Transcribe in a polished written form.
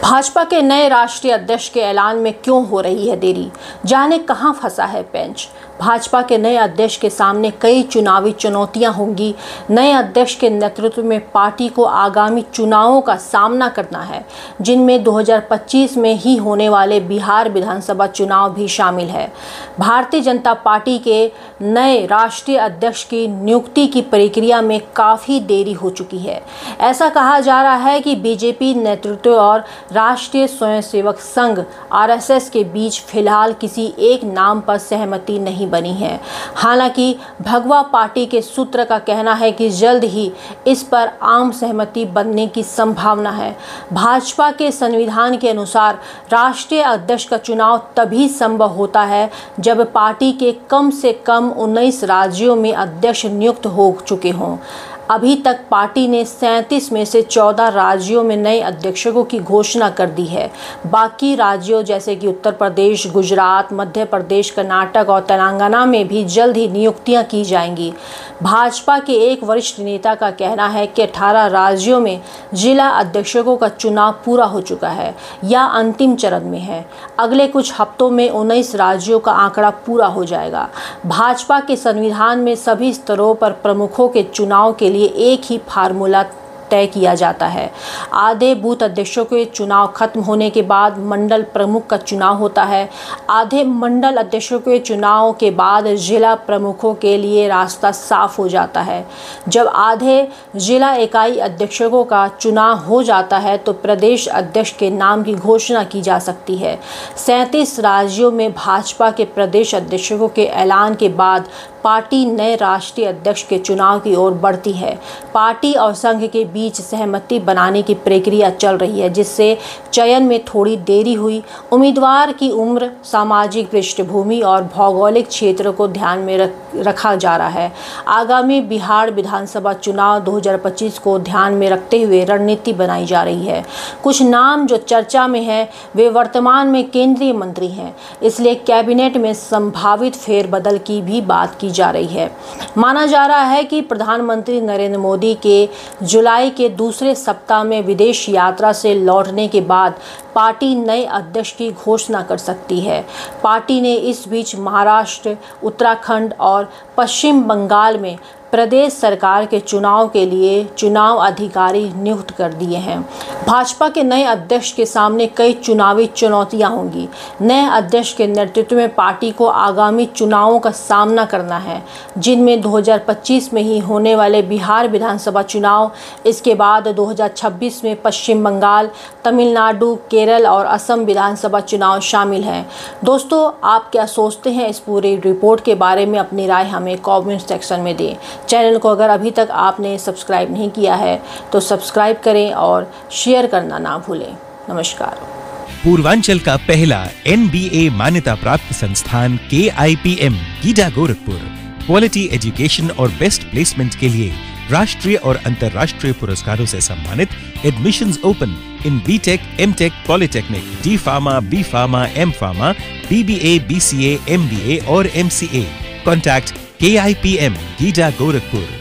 भाजपा के नए राष्ट्रीय अध्यक्ष के ऐलान में क्यों हो रही है देरी, जाने कहां फंसा है पेंच। भाजपा के नए अध्यक्ष के सामने कई चुनावी चुनौतियां होंगी। नए अध्यक्ष के नेतृत्व में पार्टी को आगामी चुनावों का सामना करना है, जिनमें 2025 में ही होने वाले बिहार विधानसभा चुनाव भी शामिल है। भारतीय जनता पार्टी के नए राष्ट्रीय अध्यक्ष की नियुक्ति की प्रक्रिया में काफ़ी देरी हो चुकी है। ऐसा कहा जा रहा है कि बीजेपी नेतृत्व और राष्ट्रीय स्वयंसेवक संघ (आरएसएस) के बीच फिलहाल किसी एक नाम पर सहमति नहीं बनी है। हालांकि भगवा पार्टी के सूत्र का कहना है कि जल्द ही इस पर आम सहमति बनने की संभावना है। भाजपा के संविधान के अनुसार राष्ट्रीय अध्यक्ष का चुनाव तभी संभव होता है जब पार्टी के कम से कम 19 राज्यों में अध्यक्ष नियुक्त हो चुके हों। अभी तक पार्टी ने 37 में से 14 राज्यों में नए अध्यक्षों की घोषणा कर दी है। बाकी राज्यों जैसे कि उत्तर प्रदेश, गुजरात, मध्य प्रदेश, कर्नाटक और तेलंगाना में भी जल्द ही नियुक्तियां की जाएंगी। भाजपा के एक वरिष्ठ नेता का कहना है कि 18 राज्यों में जिला अध्यक्षों का चुनाव पूरा हो चुका है या अंतिम चरण में है। अगले कुछ हफ्तों में 19 राज्यों का आंकड़ा पूरा हो जाएगा। भाजपा के संविधान में सभी स्तरों पर प्रमुखों के चुनाव के लिए एक ही फार्मूला तय किया जाता है। आधे बूथ अध्यक्षों के चुनाव खत्म होने के बाद मंडल प्रमुख का चुनाव होता है। आधे मंडल अध्यक्षों के चुनाव के बाद जिला प्रमुखों के लिए रास्ता साफ हो जाता है। जब आधे जिला इकाई अध्यक्षों का चुनाव हो जाता है तो प्रदेश अध्यक्ष के नाम की घोषणा की जा सकती है। 37 राज्यों में भाजपा के प्रदेश अध्यक्षों के ऐलान के बाद पार्टी नए राष्ट्रीय अध्यक्ष के चुनाव की ओर बढ़ती है। पार्टी और संघ के बीच सहमति बनाने की प्रक्रिया चल रही है, जिससे चयन में थोड़ी देरी हुई। उम्मीदवार की उम्र, सामाजिक पृष्ठभूमि और भौगोलिक क्षेत्र को ध्यान में रखा जा रहा है। आगामी बिहार विधानसभा चुनाव 2025 को ध्यान में रखते हुए रणनीति बनाई जा रही है। कुछ नाम जो चर्चा में हैं वे वर्तमान में केंद्रीय मंत्री हैं, इसलिए कैबिनेट में संभावित फेरबदल की भी बात की जा रही है। माना जा रहा है कि प्रधानमंत्री नरेंद्र मोदी के जुलाई के दूसरे सप्ताह में विदेश यात्रा से लौटने के बाद पार्टी नए अध्यक्ष की घोषणा कर सकती है। पार्टी ने इस बीच महाराष्ट्र, उत्तराखंड और पश्चिम बंगाल में प्रदेश सरकार के चुनाव के लिए चुनाव अधिकारी नियुक्त कर दिए हैं। भाजपा के नए अध्यक्ष के सामने कई चुनावी चुनौतियां होंगी। नए अध्यक्ष के नेतृत्व में पार्टी को आगामी चुनावों का सामना करना है, जिनमें 2025 में ही होने वाले बिहार विधानसभा चुनाव, इसके बाद 2026 में पश्चिम बंगाल, तमिलनाडु, केरल और असम विधानसभा चुनाव शामिल हैं। दोस्तों, आप क्या सोचते हैं इस पूरी रिपोर्ट के बारे में? अपनी राय हमें कमेंट सेक्शन में दें। चैनल को अगर अभी तक आपने सब्सक्राइब नहीं किया है तो सब्सक्राइब करें और शेयर करना ना भूलें। नमस्कार। पूर्वांचल का पहला NBA मान्यता प्राप्त संस्थान KIPM GIDA Gorakhpur quality education और बेस्ट प्लेसमेंट के लिए राष्ट्रीय और अंतर्राष्ट्रीय पुरस्कारों से सम्मानित। Admissions open in BTech, MTech, Polytechnic, D Pharma, B Pharma, M Pharma, BBA, BCA, MBA और MCA। Contact KIPM GIDA Gorakhpur.